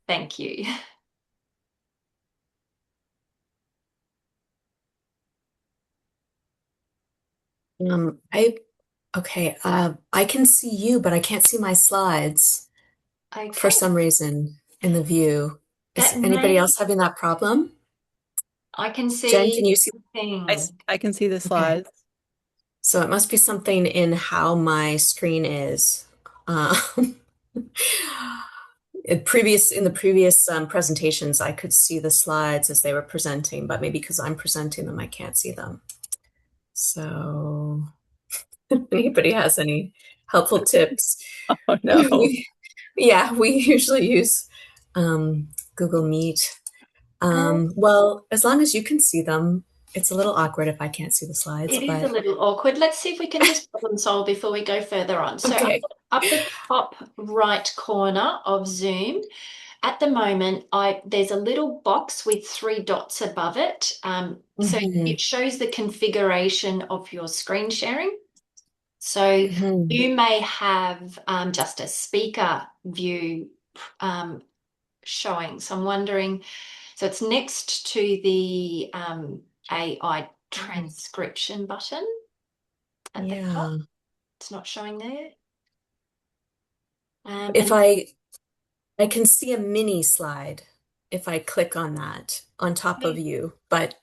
Thank you. I okay, I can see you, but I can't see my slides for Okay. some reason in the view. That Is anybody may, else having that problem? I can Jen, see can you see? the I, thing. I can see the Okay. slides. So it must be something in how my screen is. Um, in the previous presentations, I could see the slides as they were presenting, but maybe because I'm presenting them, I can't see them. So, if anybody has any helpful tips? Oh no. We, yeah, we usually use um, Google Meet. Um, Well, as long as you can see them, it's a little awkward if I can't see the slides, it is a but little awkward. Let's see if we can just problem solve before we go further on. So okay. up the top right corner of Zoom, at the moment, I there's a little box with three dots above it. So Hmm. it shows the configuration of your screen sharing. So Hmm. you may have just a speaker view um, showing. So I'm wondering, so it's next to the AI transcription button at the top. Yeah. It's not showing there. If And I can see a mini slide if I click on that on top of you, but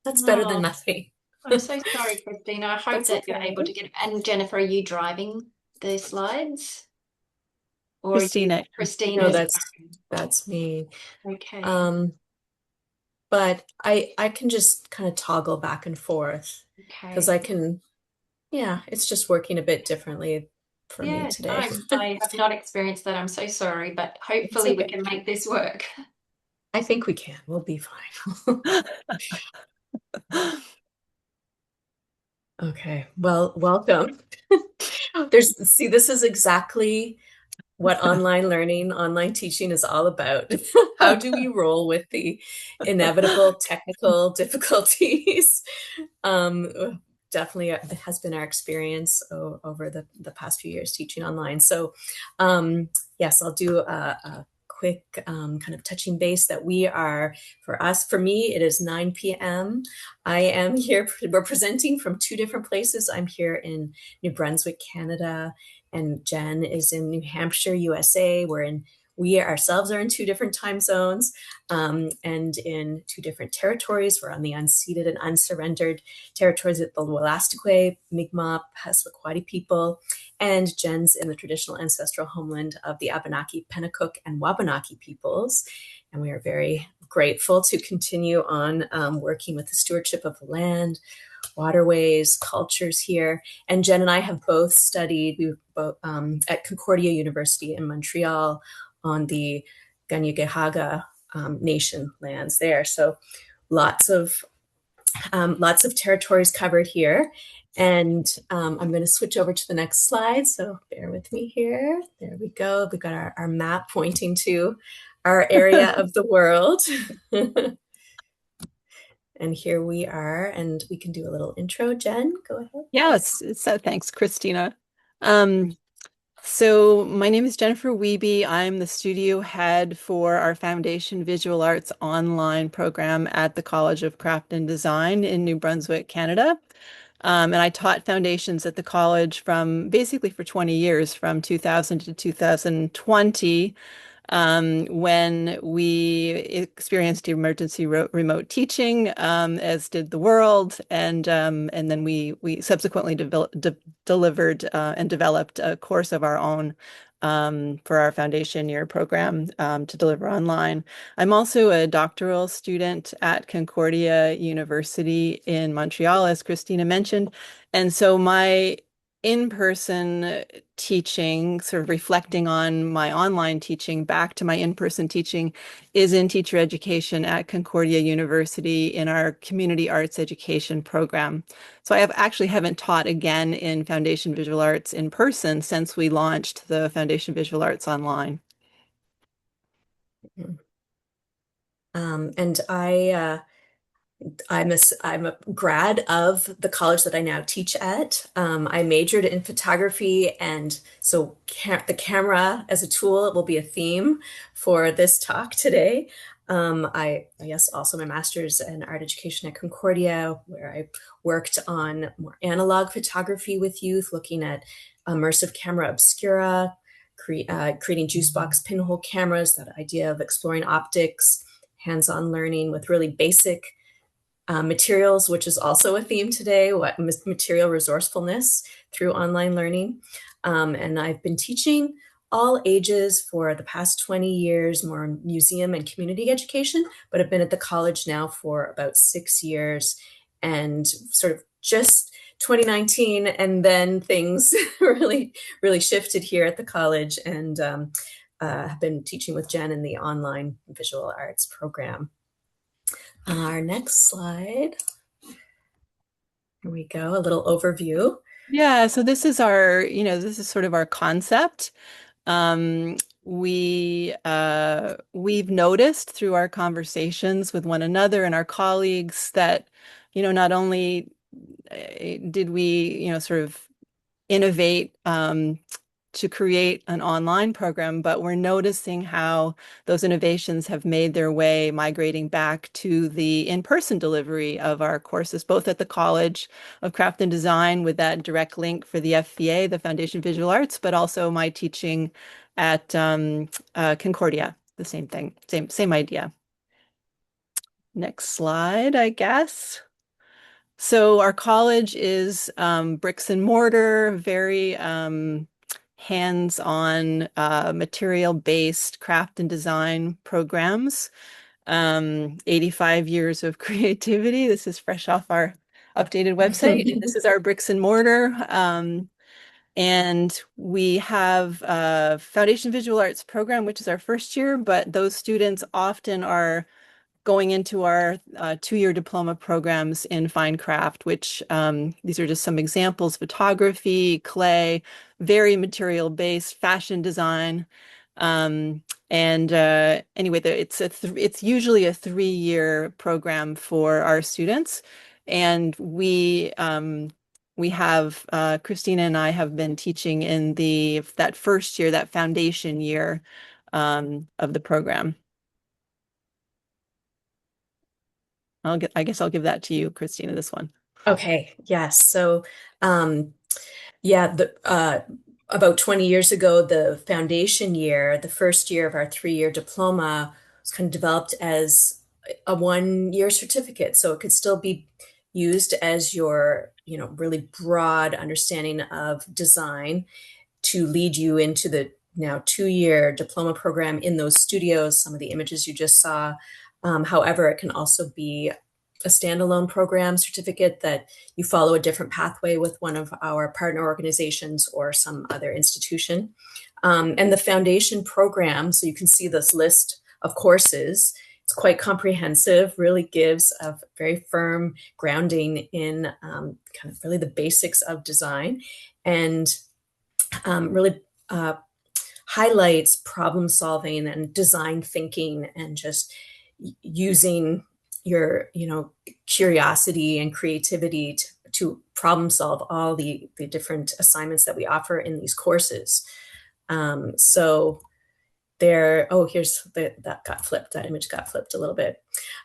that's better than oh, nothing. I'm so sorry, Christina. I hope That's that you're okay. able to get it. And Jennifer, are you driving the slides? Or are you Christina. No, Christina's that's me. phone? Okay. Um, but I can just kind of toggle back and forth because Okay. I can, yeah, it's just working a bit differently for me Yeah, today. I have not experienced that. I'm so sorry, but It's hopefully we okay. can make this work. I think we can. We'll be fine. Okay. Well, welcome. See, this is exactly what online learning, online teaching is all about. How do we roll with the inevitable technical difficulties? Definitely it has been our experience over the past few years teaching online. So, yes, I'll do a quick kind of touching base that we are, for me, it is 9 p.m. I am here, we're presenting from two different places. I'm here in New Brunswick, Canada, and Jen is in New Hampshire, USA. We ourselves are in two different time zones and in two different territories. We're on the unceded and unsurrendered territories of the Wolastoqey, Mi'kmaq, Passamaquoddy people, and Jen's in the traditional ancestral homeland of the Abenaki, Pennacook, and Wabanaki peoples. And we are very grateful to continue on working with the stewardship of the land, waterways, cultures here. And Jen and I have both studied at Concordia University in Montreal on the Ganyagehaga Nation lands there. So lots of territories covered here. And I'm going to switch over to the next slide. So bear with me here. There we go. We've got our map pointing to our area of the world. And here we are, and we can do a little intro. Jen, go ahead. Yes, so thanks, Christina. Um, so my name is Jennifer Wiebe. I'm the studio head for our Foundation Visual Arts online program at the College of Craft and Design in New Brunswick, Canada. And I taught foundations at the college from basically for 20 years, from 2000 to 2020, when we experienced emergency remote teaching, as did the world, and then we subsequently delivered and developed a course of our own for our foundation year program to deliver online. I'm also a doctoral student at Concordia University in Montreal, as Christina mentioned, and so my in-person teaching, sort of reflecting on my online teaching back to my in-person teaching, is in teacher education at Concordia University in our community arts education program. So I actually haven't taught again in Foundation Visual Arts in person since we launched the Foundation Visual Arts online. And I I'm a grad of the college that I now teach at. I majored in photography, and so the camera as a tool will be a theme for this talk today. Yes, also my master's in art education at Concordia, where I worked on more analog photography with youth, looking at immersive camera obscura, creating juice box pinhole cameras, that idea of exploring optics, hands-on learning with really basic materials, which is also a theme today, what material resourcefulness through online learning. And I've been teaching all ages for the past 20 years, more museum and community education, but I've been at the college now for about 6 years, and sort of just 2019, and then things really shifted here at the college, and have been teaching with Jen in the online visual arts program. Our next slide. Here we go, a little overview. Yeah, so this is our, this is sort of our concept. We've noticed through our conversations with one another and our colleagues that, not only did we, sort of innovate to create an online program, but we're noticing how those innovations have made their way migrating back to the in-person delivery of our courses, both at the College of Craft and Design with that direct link for the FVA, the Foundation of Visual Arts, but also my teaching at Concordia, the same thing, same idea. Next slide, I guess. So our college is bricks and mortar, very hands-on material-based craft and design programs. 85 years of creativity. This is fresh off our updated website. This is our bricks and mortar. And we have a Foundation Visual Arts program, which is our first year, but those students often are going into our 2-year diploma programs in fine craft, which these are just some examples: photography, clay, very material-based, fashion design. Anyway, it's usually a 3-year program for our students, and we have Christina and I have been teaching in that first year, that foundation year of the program. I guess I'll give that to you, Christina, this one. Okay, yes. So, yeah, about 20 years ago, the foundation year, the first year of our 3-year diploma, was kind of developed as a 1-year certificate. So it could still be used as your, really broad understanding of design to lead you into the now 2-year diploma program in those studios, some of the images you just saw. However, it can also be a standalone program certificate that you follow a different pathway with one of our partner organizations or some other institution. And the foundation program, so you can see this list of courses, it's quite comprehensive, really gives a very firm grounding in kind of really the basics of design, and really highlights problem solving and design thinking, and just using your curiosity and creativity to problem solve all the different assignments that we offer in these courses. So there, that got flipped, that image got flipped a little bit.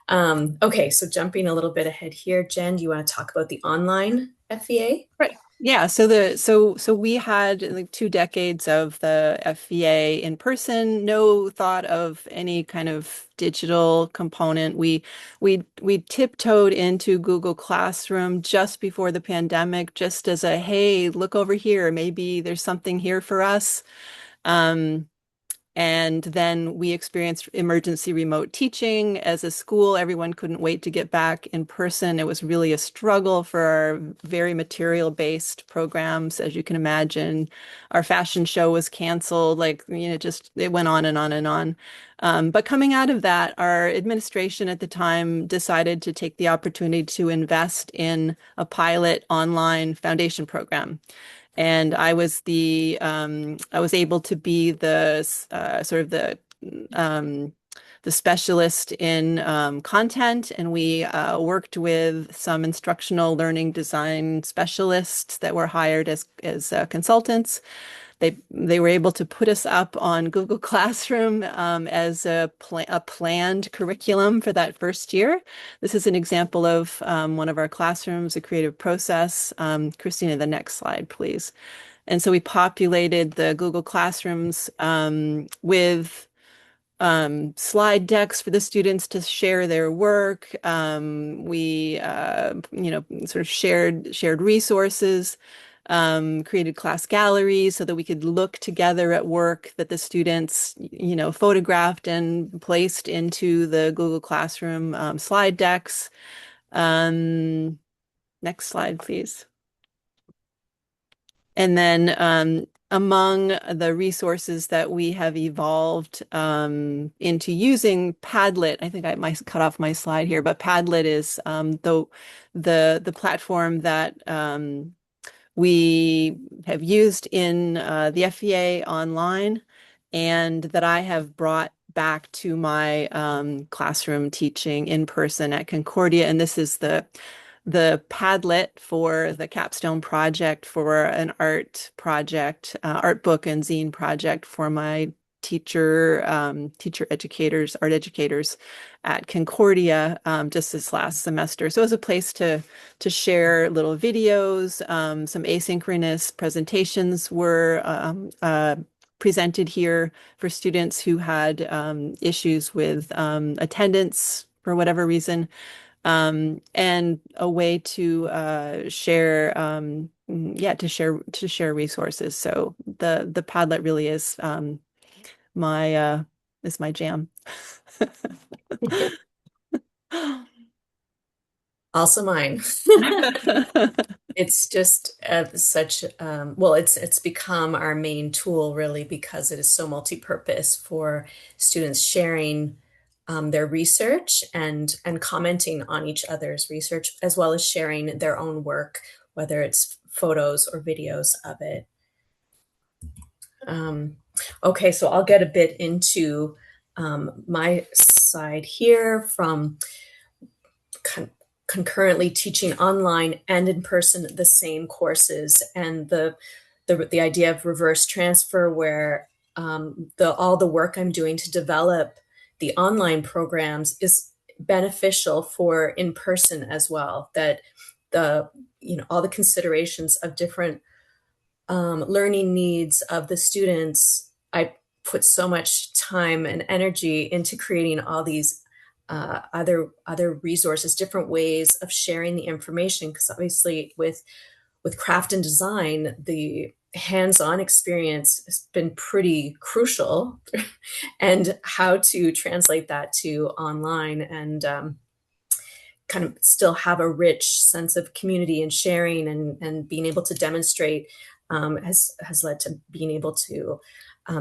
Okay, so jumping a little bit ahead here, Jen, do you want to talk about the online FVA? Right. Yeah, so we had like 2 decades of the FVA in person, no thought of any kind of digital component. We tiptoed into Google Classroom just before the pandemic, just as a, hey, look over here, maybe there's something here for us. And then we experienced emergency remote teaching as a school. Everyone couldn't wait to get back in person. It was really a struggle for our very material-based programs, as you can imagine. Our fashion show was canceled, just it went on and on and on. But coming out of that, our administration at the time decided to take the opportunity to invest in a pilot online foundation program. And I was able to be the sort of the the specialist in content, and we worked with some instructional learning design specialists that were hired as consultants. They were able to put us up on Google Classroom as a planned curriculum for that first year. This is an example of one of our classrooms, a creative process. Christina, the next slide, please. And so we populated the Google Classrooms with slide decks for the students to share their work. We, sort of shared resources, created class galleries so that we could look together at work that the students, photographed and placed into the Google Classroom slide decks. Next slide, please. And then among the resources that we have evolved into using Padlet, I think I might cut off my slide here, but Padlet is the platform that we have used in the FEA online, and that I have brought back to my classroom teaching in person at Concordia. And this is the Padlet for the capstone project for an art project, art book and zine project for my art educators at Concordia just this last semester. So it was a place to share little videos. Some asynchronous presentations were presented here for students who had issues with attendance for whatever reason. And a way to share, to share resources. So the Padlet really is my jam. Also mine. It's just it's become our main tool really because it is so multi-purpose for students sharing their research and commenting on each other's research, as well as sharing their own work, whether it's photos or videos of it. Okay, so I'll get a bit into my side here from concurrently teaching online and in person the same courses, and the idea of reverse transfer, where all the work I'm doing to develop the online programs is beneficial for in person as well. That all the considerations of different learning needs of the students, I put so much time and energy into creating all these other resources, different ways of sharing the information, because obviously with craft and design, the hands-on experience has been pretty crucial and how to translate that to online and kind of still have a rich sense of community and sharing and being able to demonstrate has led to being able to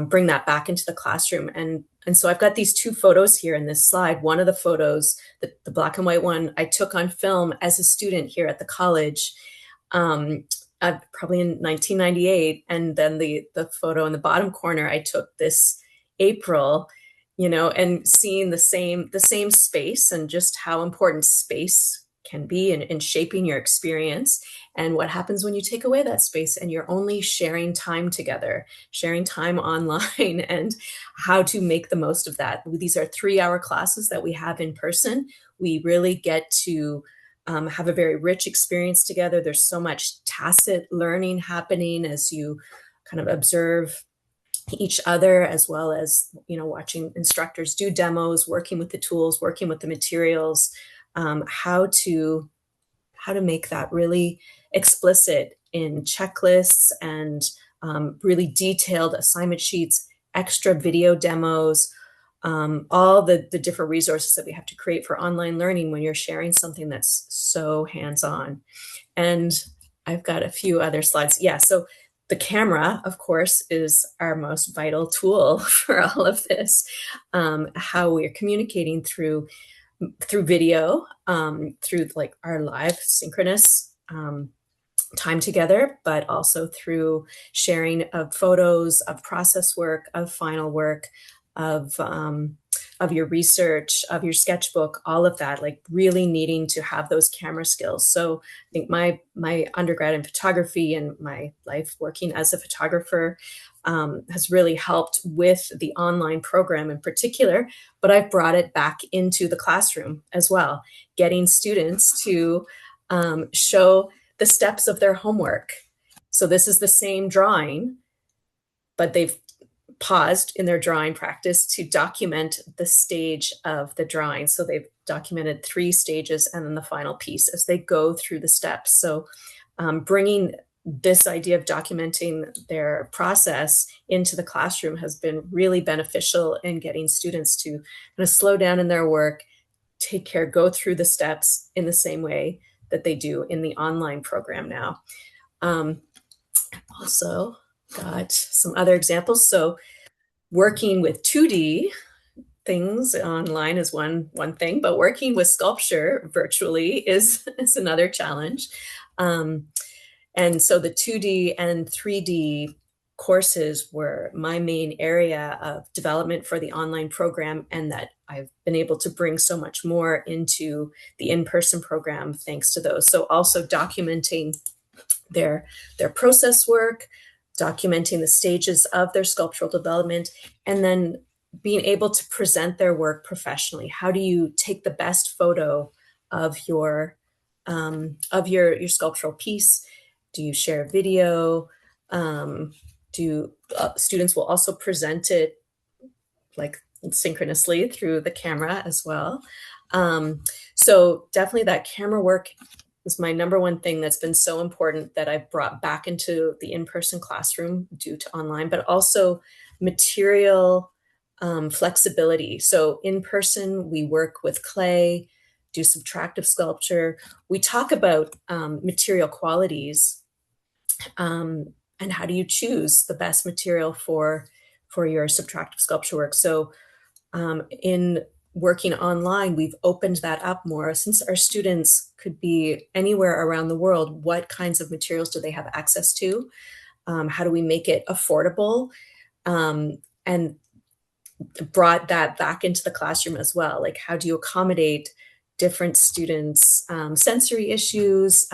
bring that back into the classroom. And so I've got these two photos here in this slide. One of the photos, the black and white one, I took on film as a student here at the college, probably in 1998. And then the photo in the bottom corner, I took this April, and seeing the same space and just how important space can be in shaping your experience, and what happens when you take away that space and you're only sharing time together, sharing time online, and how to make the most of that. These are 3-hour classes that we have in person. We really get to have a very rich experience together. There's so much tacit learning happening as you kind of observe each other, as well as watching instructors do demos, working with the tools, working with the materials, how to make that really explicit in checklists and really detailed assignment sheets, extra video demos, all the different resources that we have to create for online learning when you're sharing something that's so hands-on. And I've got a few other slides. Yeah, so the camera, of course, is our most vital tool for all of this. How we're communicating through video, through like our live synchronous time together, but also through sharing of photos, of process work, of final work, of your research, of your sketchbook, all of that, like really needing to have those camera skills. So I think my undergrad in photography and my life working as a photographer has really helped with the online program in particular, but I've brought it back into the classroom as well, getting students to show the steps of their homework. So this is the same drawing, but they've paused in their drawing practice to document the stage of the drawing. So they've documented 3 stages and then the final piece as they go through the steps. So bringing this idea of documenting their process into the classroom has been really beneficial in getting students to kind of slow down in their work, take care, go through the steps in the same way that they do in the online program now. Also got some other examples. So working with 2D things online is one thing, but working with sculpture virtually is another challenge. And so the 2D and 3D courses were my main area of development for the online program, and that I've been able to bring so much more into the in-person program thanks to those. So also documenting their process work, documenting the stages of their sculptural development, and then being able to present their work professionally. How do you take the best photo of your sculptural piece? Do you share a video? Students will also present it like synchronously through the camera as well. So definitely that camera work is my number one thing that's been so important that I've brought back into the in-person classroom due to online, but also material flexibility. So in person, we work with clay, do subtractive sculpture. We talk about material qualities and how do you choose the best material for your subtractive sculpture work. So in working online, we've opened that up more since our students could be anywhere around the world. What kinds of materials do they have access to? How do we make it affordable? And brought that back into the classroom as well. Like, how do you accommodate different students' sensory issues,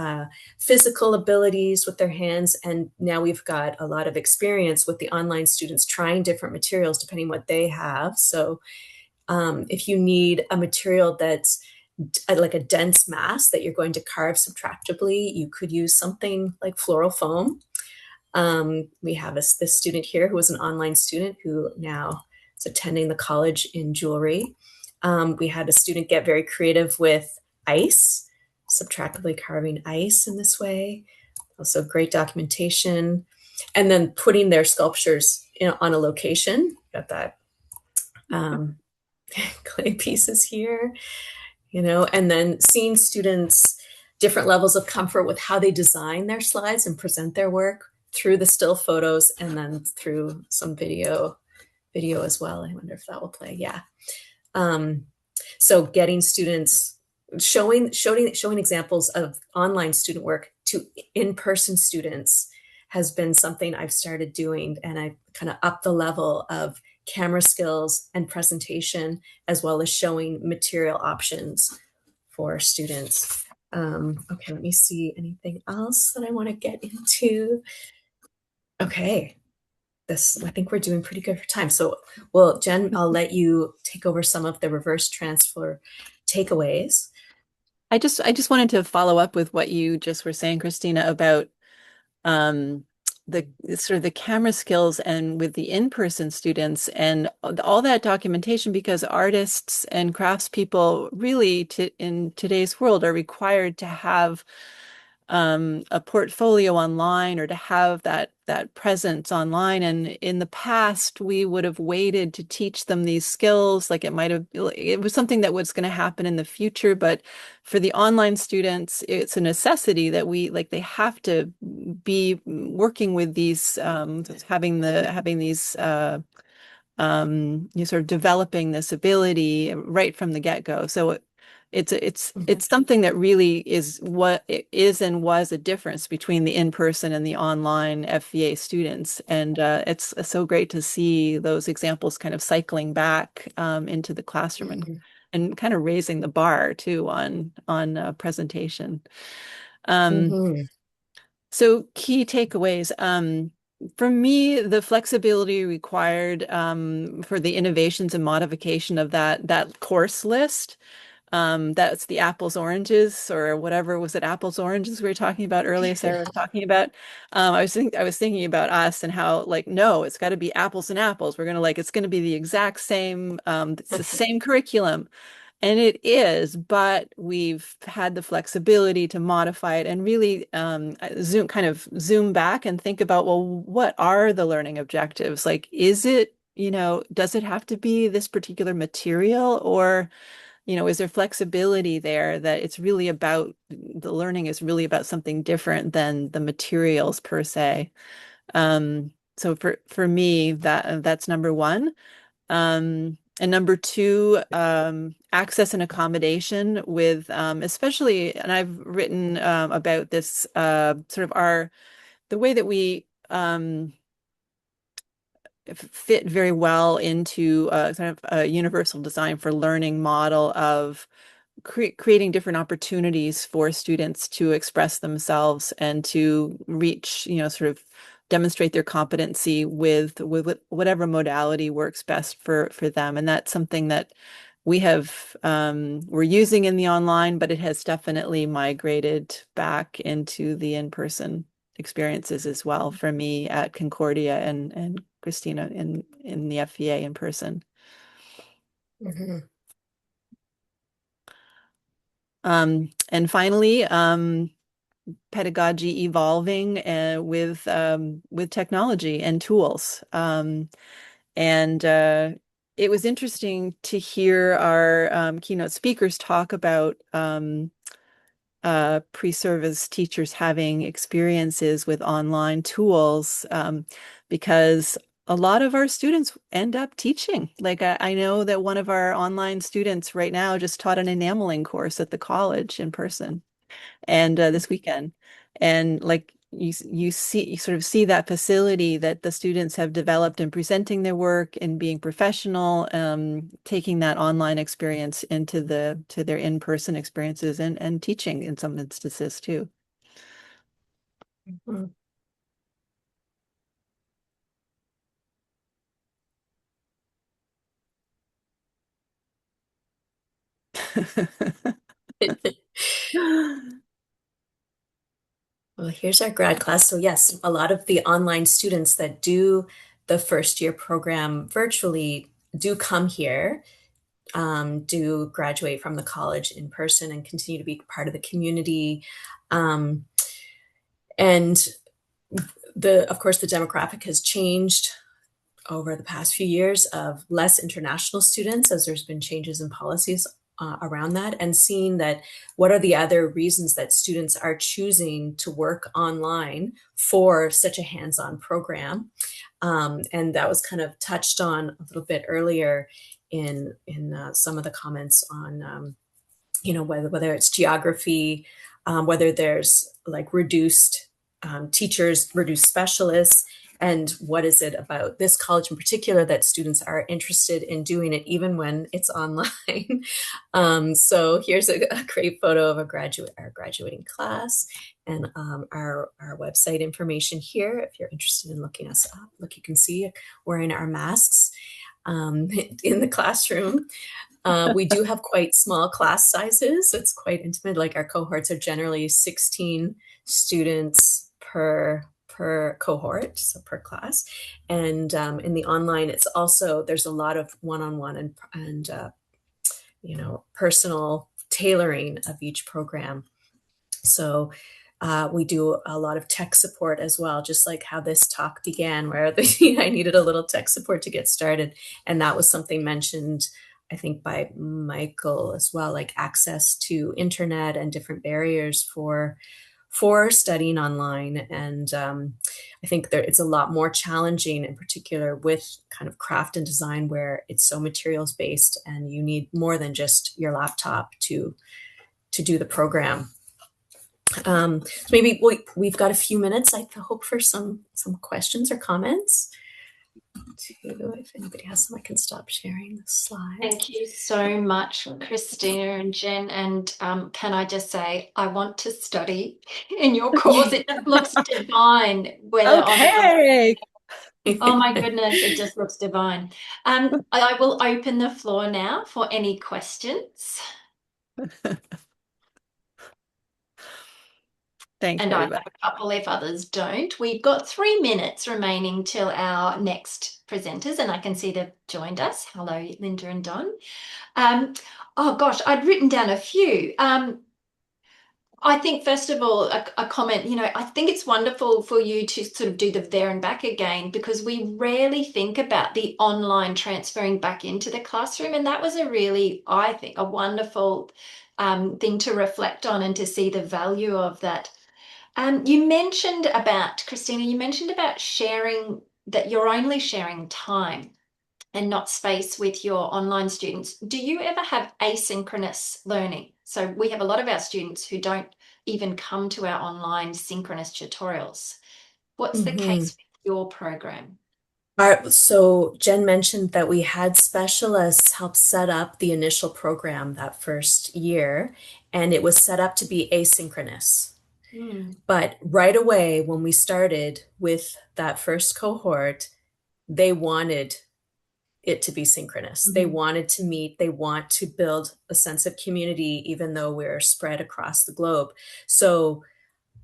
physical abilities with their hands? And now we've got a lot of experience with the online students trying different materials depending what they have. So if you need a material that's like a dense mass that you're going to carve subtractively, you could use something like floral foam. We have this student here who was an online student who now is attending the college in jewelry. We had a student get very creative with ice, subtractively carving ice in this way. Also great documentation. And then putting their sculptures on a location. Got that clay pieces here, and then seeing students' different levels of comfort with how they design their slides and present their work through the still photos and then through some video as well. I wonder if that will play. Yeah. So getting students, showing examples of online student work to in-person students has been something I've started doing, and I kind of upped the level of camera skills and presentation, as well as showing material options for students. Okay, let me see anything else that I want to get into. Okay, I think we're doing pretty good for time. So, well, Jen, I'll let you take over some of the reverse transfer takeaways. I just wanted to follow up with what you just were saying, Christina, about the sort of the camera skills and with the in-person students and all that documentation, because artists and craftspeople really in today's world are required to have a portfolio online or to have that presence online. And in the past, we would have waited to teach them these skills. Like it was something that was going to happen in the future. But for the online students, it's a necessity that they have to be working with these, having these, you sort of developing this ability right from the get-go. So it's something that really is what it is and was a difference between the in-person and the online FVA students. And it's so great to see those examples kind of cycling back into the classroom and kind of raising the bar too on presentation. Um, Mm-hmm. so key takeaways. For me, the flexibility required for the innovations and modification of that course list. That's the apples oranges or whatever was it apples oranges we were talking about earlier. Sarah was talking about. I was thinking about us and how like no, it's got to be apples and apples. We're gonna like it's gonna be the exact same. It's the same curriculum. And it is, but we've had the flexibility to modify it and really zoom back and think about, well, what are the learning objectives? Like, is it, does it have to be this particular material or, is there flexibility there that it's really about the learning is really about something different than the materials per se? So for me, that's number one. And number two, access and accommodation with, especially, and I've written about this sort of the way that we fit very well into kind of a universal design for learning model of creating different opportunities for students to express themselves and to reach, sort of demonstrate their competency with whatever modality works best for them. And that's something that we're using in the online, but it has definitely migrated back into the in-person experiences as well for me at Concordia and Christina in the FVA in person. Mm-hmm. And finally, pedagogy evolving with technology and tools. And it was interesting to hear our keynote speakers talk about pre-service teachers having experiences with online tools because a lot of our students end up teaching. Like I know that one of our online students right now just taught an enameling course at the college in person and this weekend. And like you sort of see that facility that the students have developed in presenting their work and being professional, taking that online experience into to their in-person experiences and teaching in some instances too. Mm-hmm. Well, here's our grad class. So yes, a lot of the online students that do the first year program virtually do come here, do graduate from the college in person and continue to be part of the community. Um, and of course, the demographic has changed over the past few years of less international students as there's been changes in policies around that, and seeing that what are the other reasons that students are choosing to work online for such a hands-on program. And that was kind of touched on a little bit earlier in some of the comments on whether it's geography, whether there's like reduced teachers, reduced specialists, and what is it about this college in particular that students are interested in doing it even when it's online. So here's a great photo of our graduating class, and our website information here if you're interested in looking us up. Look, you can see wearing our masks in the classroom. We do have quite small class sizes. It's quite intimate. Like our cohorts are generally 16 students per cohort, so per class. And in the online, it's also, there's a lot of one-on-one and personal tailoring of each program. So we do a lot of tech support as well, just like how this talk began, where I needed a little tech support to get started. And that was something mentioned, I think, by Michael as well, like access to internet and different barriers for for studying online. And I think it's a lot more challenging, in particular with kind of craft and design, where it's so materials based and you need more than just your laptop to do the program. So maybe we've got a few minutes. I hope for some questions or comments. If anybody has some, I can stop sharing the slide. Thank you so much, Christina and Jen. And can I just say, I want to study in your course. It just looks divine. Okay. Oh my goodness, it just looks divine. I will open the floor now for any questions. Thanks, And I everybody. have a couple if others don't. We've got 3 minutes remaining till our next presenters, and I can see they've joined us. Hello, Linda and Don. Oh gosh, I'd written down a few. I think, first of all, a comment, I think it's wonderful for you to sort of do the there and back again, because we rarely think about the online transferring back into the classroom. And that was a really, I think, a wonderful thing to reflect on and to see the value of that. Christina, you mentioned about sharing, that you're only sharing time and not space with your online students. Do you ever have asynchronous learning? So we have a lot of our students who don't even come to our online synchronous tutorials. What's the case with your program? So Jen mentioned that we had specialists help set up the initial program that first year, and it was set up to be asynchronous. But right away, when we started with that first cohort, they wanted it to be synchronous. They wanted to meet, they want to build a sense of community, even though we're spread across the globe. So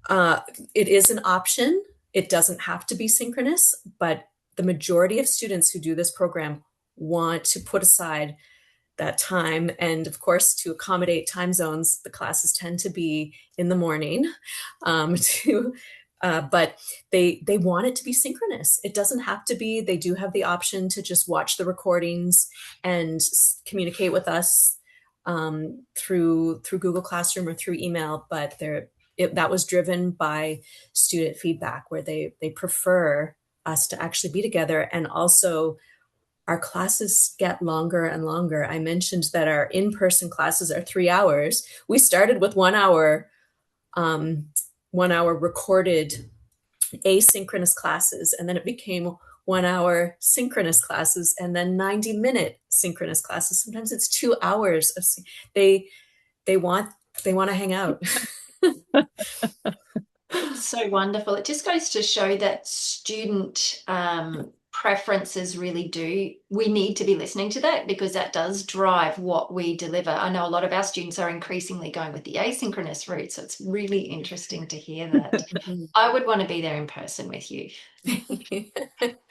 it is an option. It doesn't have to be synchronous, but the majority of students who do this program want to put aside that time. And of course, to accommodate time zones, the classes tend to be in the morning, but they want it to be synchronous. It doesn't have to be. They do have the option to just watch the recordings and communicate with us through Google Classroom or through email, but that was driven by student feedback, where they prefer us to actually be together. And also, our classes get longer and longer. I mentioned that our in-person classes are 3 hours. We started with 1 hour, 1 hour recorded asynchronous classes, and then it became 1 hour synchronous classes, and then 90-minute synchronous classes. Sometimes it's 2 hours of they want to hang out. So wonderful. It just goes to show that student preferences we need to be listening to that, because that does drive what we deliver. I know a lot of our students are increasingly going with the asynchronous route, so it's really interesting to hear that. I would want to be there in person with you.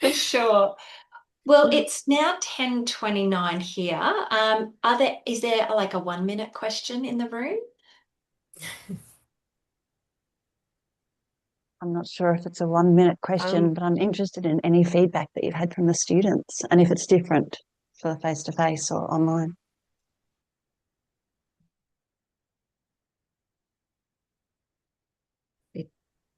For sure. Well, it's now 10:29 here. Is there like a 1-minute question in the room? I'm not sure if it's a 1-minute question, but I'm interested in any feedback that you've had from the students, and if it's different for face-to-face or online.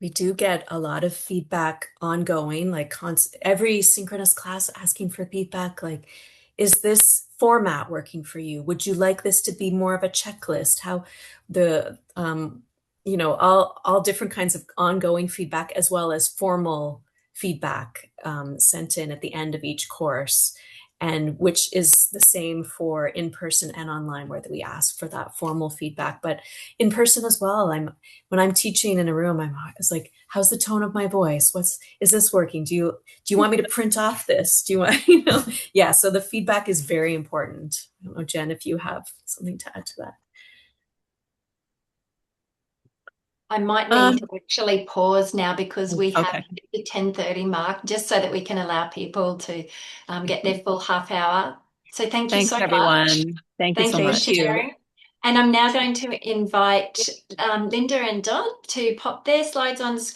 We do get a lot of feedback ongoing, like every synchronous class asking for feedback, like, is this format working for you? Would you like this to be more of a checklist? How all different kinds of ongoing feedback, as well as formal feedback sent in at the end of each course, and which is the same for in-person and online, where we ask for that formal feedback, but in person as well. When I'm teaching in a room, it's like, how's the tone of my voice? Is this working? Do you want me to print off this? Do you want, yeah. So the feedback is very important. I don't know, Jen, if you have something to add to that. I might need to actually pause now, because we have the 10:30 mark, just so that we can allow people to get their full half hour. So thank you so everyone. much. Thank you so much. For sharing. And I'm now going to invite Linda and Don to pop their slides on screen.